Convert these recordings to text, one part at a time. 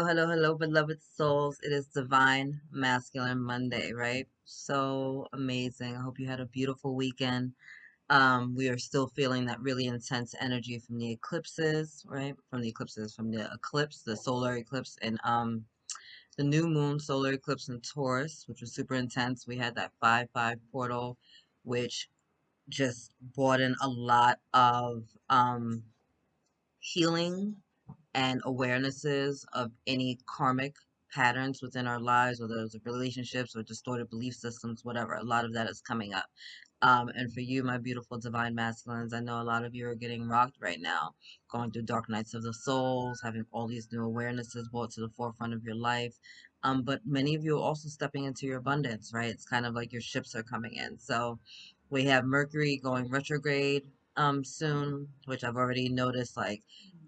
Hello, beloved souls. It is Divine Masculine Monday, right? So amazing. I hope you had a beautiful weekend. We are still feeling that really intense energy from the eclipses, right? From the eclipse, the solar eclipse, and the new moon solar eclipse in Taurus, which was super intense. We had that 5-5 portal, which just brought in a lot of healing and awarenesses of any karmic patterns within our lives, whether it's relationships or distorted belief systems, whatever. A lot of that is coming up. And for you, my beautiful divine masculines, I know a lot of you are getting rocked right now, going through dark nights of the souls, having all these new awarenesses brought to the forefront of your life. But many of you are also stepping into your abundance, right? It's kind of like your ships are coming in. So we have Mercury going retrograde soon, which I've already noticed, like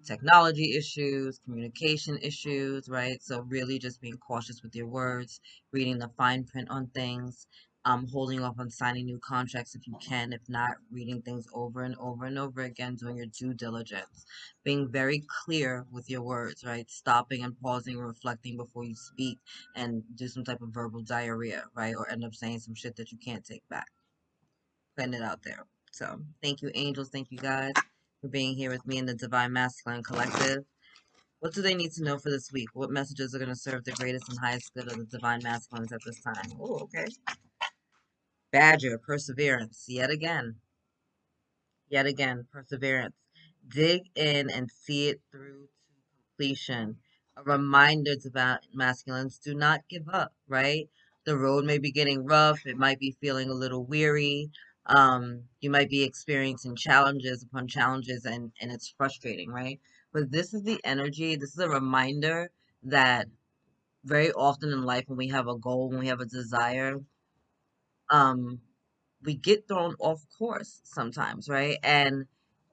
technology issues, communication issues, right? So really just being cautious with your words, reading the fine print on things, holding off on signing new contracts if you can, if not, reading things over and over and over again, doing your due diligence, being very clear with your words, right? Stopping and pausing and reflecting before you speak and do some type of verbal diarrhea, right? Or end up saying some shit that you can't take back. Putting it out there. So thank you, angels. Thank you, guys, for being here with me in the Divine Masculine Collective. What do they need to know for this week? What messages are going to serve the greatest and highest good of the Divine Masculines at this time? Oh, okay. Badger, perseverance. Yet again, perseverance. Dig in and see it through to completion. A reminder to masculines, do not give up, right? The road may be getting rough. It might be feeling a little weary. You might be experiencing challenges upon challenges and it's frustrating, right? But this is the energy. This is a reminder that very often in life when we have a goal, when we have a desire, um, we get thrown off course sometimes, right? And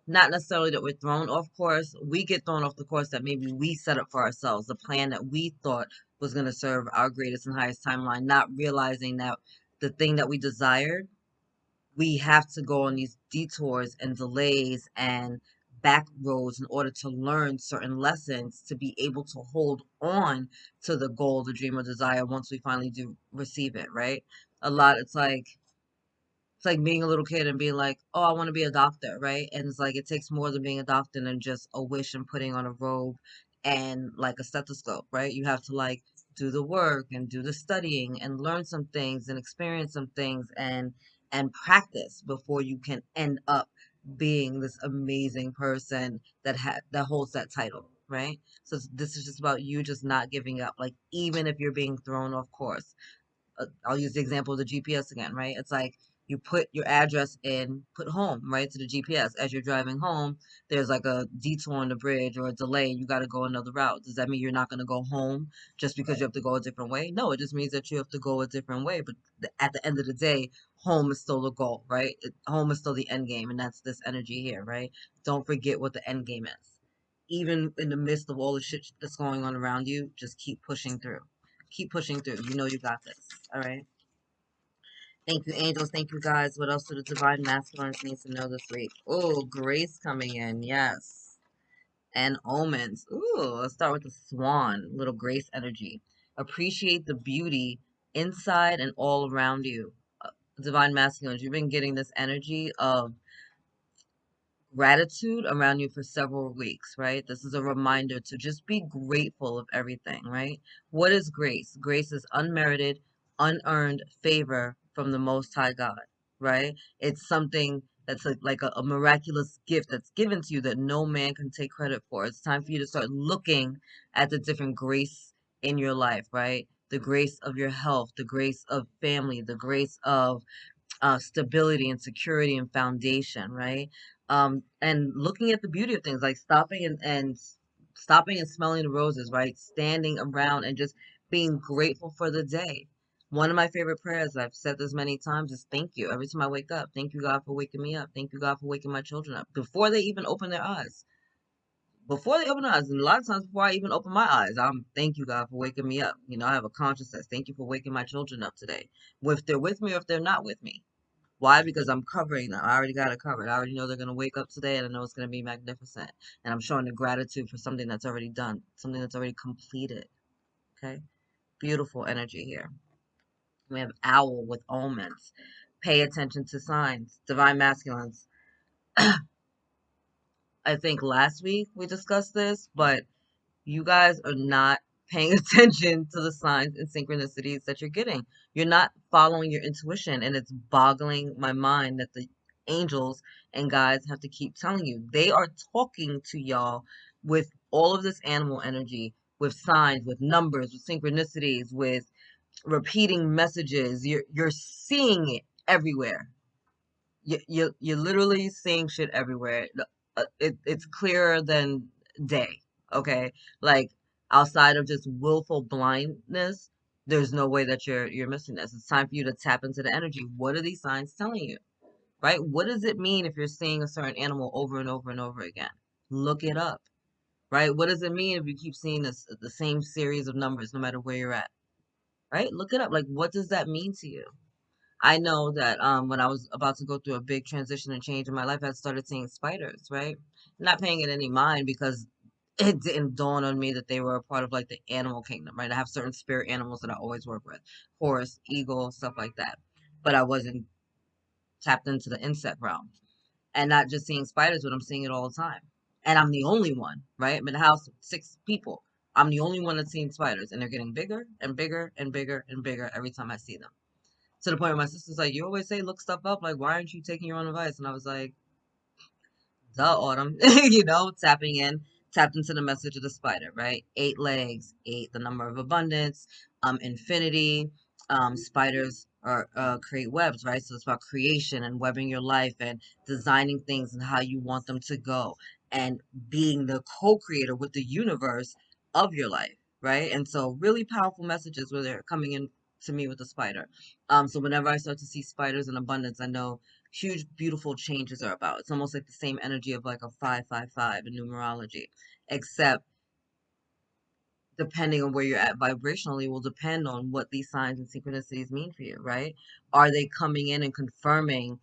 not necessarily that we're thrown off course, we get thrown off the course that maybe we set up for ourselves, the plan that we thought was going to serve our greatest and highest timeline, not realizing that the thing that we desired, we have to go on these detours and delays and back roads in order to learn certain lessons to be able to hold on to the goal, the dream, or desire once we finally do receive it, right? A lot, it's like being a little kid and being like, oh, I want to be a doctor, right? And it's like it takes more than being a doctor than just a wish and putting on a robe and like a stethoscope, right? You have to like do the work and do the studying and learn some things and experience some things and practice before you can end up being this amazing person that holds that title, right? So this is just about you just not giving up, like even if you're being thrown off course. I'll use the example of the GPS again, right? It's like you put your address in, put home, right, to the GPS. As you're driving home, there's like a detour on the bridge or a delay, and you got to go another route. Does that mean you're not going to go home just because you have to go a different way? No, it just means that you have to go a different way. But at the end of the day, home is still the goal, right? Home is still the end game, and that's this energy here, right? Don't forget what the end game is. Even in the midst of all the shit that's going on around you, just keep pushing through. Keep pushing through. You know you got this. All right. Thank you, angels. Thank you, guys. What else do the divine masculines need to know this week? Oh, grace coming in. Yes. And omens. Ooh, let's start with the swan. Little grace energy. Appreciate the beauty inside and all around you. Divine masculines, you've been getting this energy of gratitude around you for several weeks, right? This is a reminder to just be grateful of everything, right? What is grace? Grace is unmerited, unearned favor from the Most High God, right? It's something that's like a miraculous gift that's given to you that no man can take credit for. It's time for you to start looking at the different grace in your life, right? The grace of your health, the grace of family, the grace of stability and security and foundation, right? And looking at the beauty of things, like stopping and smelling the roses, right? Standing around and just being grateful for the day. One of my favorite prayers, I've said this many times, is thank you. Every time I wake up, thank you, God, for waking me up. Thank you, God, for waking my children up before they even open their eyes. Before they open their eyes, and a lot of times before I even open my eyes, I'm thank you, God, for waking me up. You know, I have a consciousness. Thank you for waking my children up today. If they're with me or if they're not with me. Why? Because I'm covering them. I already got it covered. I already know they're going to wake up today and I know it's going to be magnificent. And I'm showing the gratitude for something that's already done, something that's already completed, Okay, beautiful energy here. We have owl with omens. Pay attention to signs. Divine masculines. I think last week we discussed this, but you guys are not paying attention to the signs and synchronicities that you're getting. You're not following your intuition, and it's boggling my mind that the angels and guides have to keep telling you. They are talking to y'all with all of this animal energy, with signs, with numbers, with synchronicities, with repeating messages. You're seeing it everywhere. You're literally seeing shit everywhere. It's clearer than day. Okay, like outside of just willful blindness, there's no way that you're missing this. It's time for you to tap into the energy. What are these signs telling you? Right? What does it mean if you're seeing a certain animal over and over and over again? Look it up. Right? What does it mean if you keep seeing the same series of numbers no matter where you're at? Right? Look it up. Like, what does that mean to you? I know that when I was about to go through a big transition and change in my life, I started seeing spiders, right? Not paying it any mind because it didn't dawn on me that they were a part of like the animal kingdom, right? I have certain spirit animals that I always work with, horse, eagle, stuff like that. But I wasn't tapped into the insect realm and not just seeing spiders, but I'm seeing it all the time. And I'm the only one, right? I'm in the house with 6 people. I'm the only one that's seen spiders, and they're getting bigger and bigger and bigger and bigger every time I see them. To the point where my sister's like, "You always say look stuff up. Like, why aren't you taking your own advice?" And I was like, the autumn, tapping in, tapped into the message of the spider, right? 8 legs, eight, the number of abundance, infinity. Spiders are create webs, right? So it's about creation and webbing your life and designing things and how you want them to go and being the co-creator with the universe of your life, right? And so really powerful messages where they're coming in to me with the spider. So whenever I start to see spiders in abundance, I know huge, beautiful changes are about. It's almost like the same energy of like a 555 in numerology, except depending on where you're at vibrationally will depend on what these signs and synchronicities mean for you, right? Are they coming in and confirming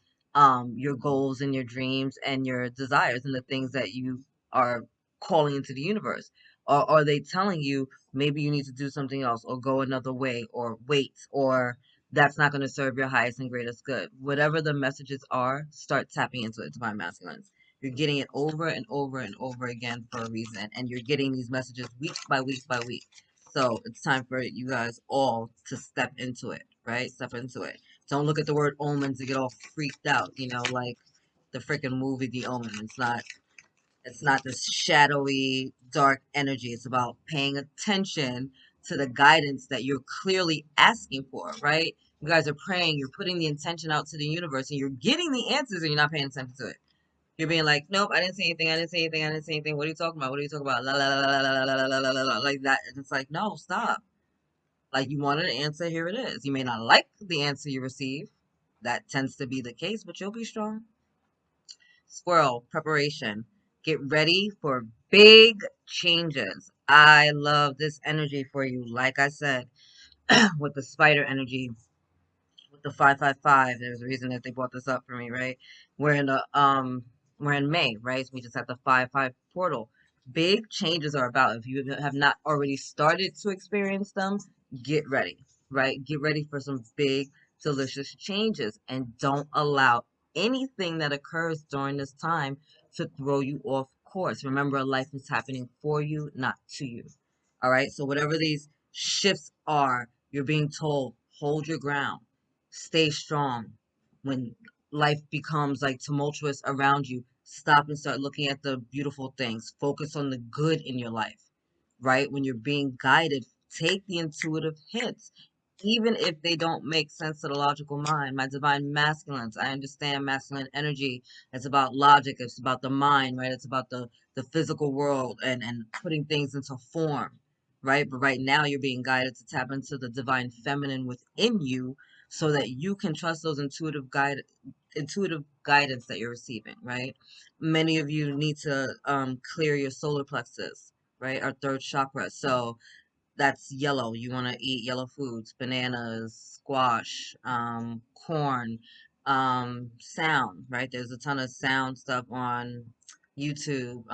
your goals and your dreams and your desires and the things that you are calling into the universe? Or are they telling you maybe you need to do something else or go another way or wait or that's not going to serve your highest and greatest good? Whatever the messages are, start tapping into it, divine masculines. You're getting it over and over and over again for a reason, and you're getting these messages week by week by week. So it's time for you guys all to step into it, right? Step into it. Don't look at the word omens and get all freaked out, like the freaking movie The Omen. It's not this shadowy, dark energy. It's about paying attention to the guidance that you're clearly asking for, right? You guys are praying, you're putting the intention out to the universe, and you're getting the answers, and you're not paying attention to it. You're being like, nope, I didn't say anything. I didn't say anything. I didn't say anything. What are you talking about? What are you talking about? La la la la la la la la la la la like that. And it's like, no, stop. Like you wanted an answer, here it is. You may not like the answer you receive. That tends to be the case, but you'll be strong. Squirrel, preparation. Get ready for big changes. I love this energy for you. Like I said, with the spider energy, with the 555. There's a reason that they brought this up for me, right? We're in the we're in May, right? So we just had the 5-5 portal. Big changes are about. If you have not already started to experience them, get ready, right? Get ready for some big, delicious changes, and don't allow anything that occurs during this time to throw you off course. Remember, life is happening for you, not to you. All right. So whatever these shifts are, you're being told, hold your ground, stay strong. When life becomes like tumultuous around you, stop and start looking at the beautiful things. Focus on the good in your life, right? When you're being guided, take the intuitive hints, even if they don't make sense to the logical mind. My divine masculines, I understand masculine energy. It's about logic. It's about the mind, right? It's about the physical world and putting things into form, right? But right now you're being guided to tap into the divine feminine within you so that you can trust those intuitive guidance that you're receiving, right? Many of you need to clear your solar plexus, right? Our third chakra. So that's yellow. You want to eat yellow foods, bananas, squash, corn, sound, right? There's a ton of sound stuff on YouTube,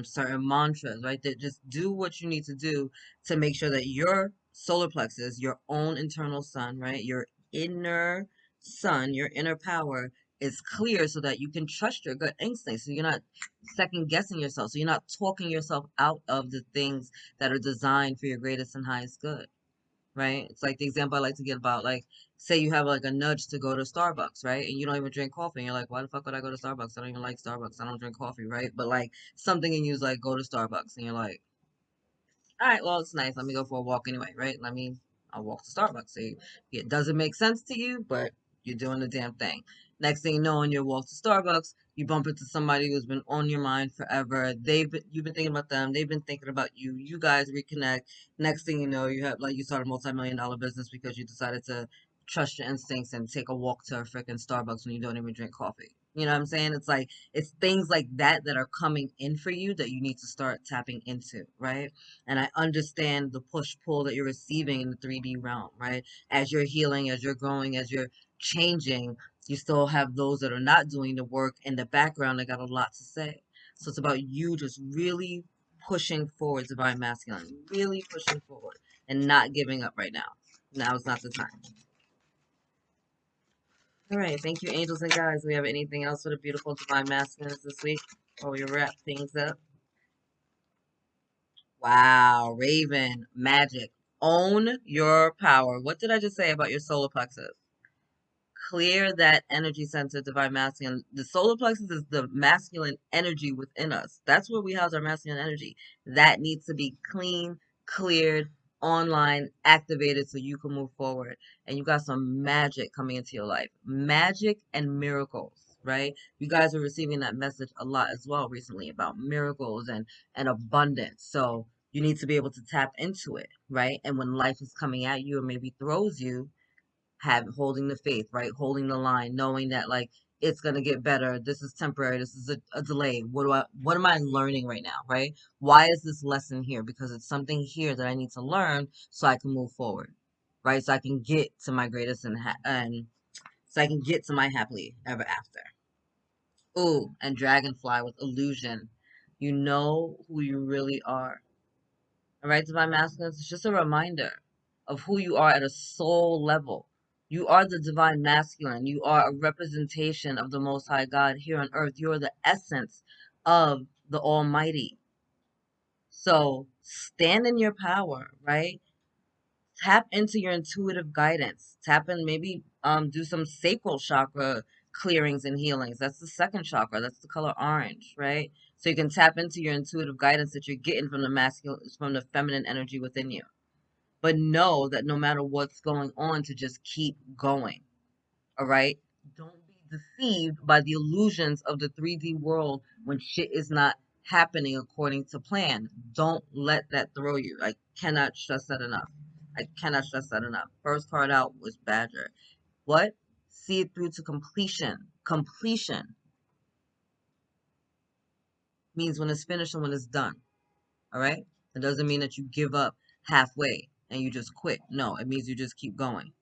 certain mantras, right? That just do what you need to do to make sure that your solar plexus, your own internal sun, right? Your inner sun, your inner power is clear so that you can trust your gut instincts. So you're not second guessing yourself. So you're not talking yourself out of the things that are designed for your greatest and highest good, right? It's like the example I like to get about, like, say you have like a nudge to go to Starbucks, right? And you don't even drink coffee. And you're like, why the fuck would I go to Starbucks? I don't even like Starbucks. I don't drink coffee, right? But like something in you is like, go to Starbucks. And you're like, all right, well, it's nice. Let me go for a walk anyway, right? I'll walk to Starbucks. So it doesn't make sense to you, but you're doing the damn thing. Next thing you know, on your walk to Starbucks, you bump into somebody who's been on your mind forever. You've been thinking about them. They've been thinking about you. You guys reconnect. Next thing you know, you start a multi-million-dollar business because you decided to trust your instincts and take a walk to a freaking Starbucks when you don't even drink coffee. You know what I'm saying? It's like, it's things like that that are coming in for you that you need to start tapping into, right? And I understand the push pull that you're receiving in the 3D realm, right? As you're healing, as you're growing, as you're changing, you still have those that are not doing the work in the background that got a lot to say. So it's about you just really pushing forward, divine masculine, really pushing forward and not giving up right now. Now is not the time. All right, thank you, angels and guys. Do we have anything else for the beautiful divine masculines this week? While we wrap things up. Wow, Raven, magic. Own your power. What did I just say about your solar plexus? Clear that energy center, divine masculine. The solar plexus is the masculine energy within us. That's where we house our masculine energy. That needs to be clean, cleared, online, activated so you can move forward. And you got some magic coming into your life. Magic and miracles, right? You guys are receiving that message a lot as well recently about miracles and abundance. So you need to be able to tap into it, right? And when life is coming at you or maybe throws you, have holding the faith, right? Holding the line, knowing that like it's gonna get better. This is temporary. This is a delay. What am I learning right now, right? Why is this lesson here? Because it's something here that I need to learn so I can move forward, right? So I can get to my greatest and so I can get to my happily ever after. Ooh, and dragonfly with illusion. You know who you really are. All right, divine masculines, it's just a reminder of who you are at a soul level. You are the divine masculine. You are a representation of the Most High God here on earth. You are the essence of the Almighty. So stand in your power, right? Tap into your intuitive guidance. Tap in, maybe do some sacral chakra clearings and healings. That's the second chakra. That's the color orange, right? So you can tap into your intuitive guidance that you're getting from the masculine, from the feminine energy within you. But know that no matter what's going on, to just keep going. All right? Don't be deceived by the illusions of the 3D world when shit is not happening according to plan. Don't let that throw you. I cannot stress that enough. I cannot stress that enough. First card out was Badger. What? See it through to completion. Completion means when it's finished and when it's done. All right? It doesn't mean that you give up halfway and you just quit. No, it means you just keep going.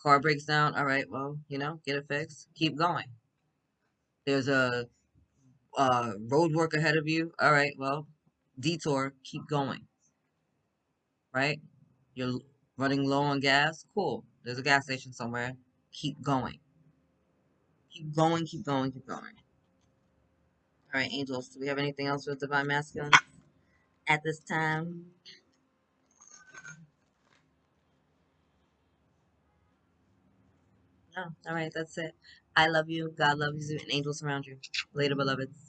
Car breaks down. All right, well, get it fixed. Keep going. There's a road work ahead of you. All right, well, detour. Keep going. Right? You're running low on gas. Cool. There's a gas station somewhere. Keep going. Keep going. Keep going. Keep going. All right, angels. Do we have anything else with divine masculine at this time? No. All right, that's it. I love you. God loves you, and angels surround you. Later, beloveds.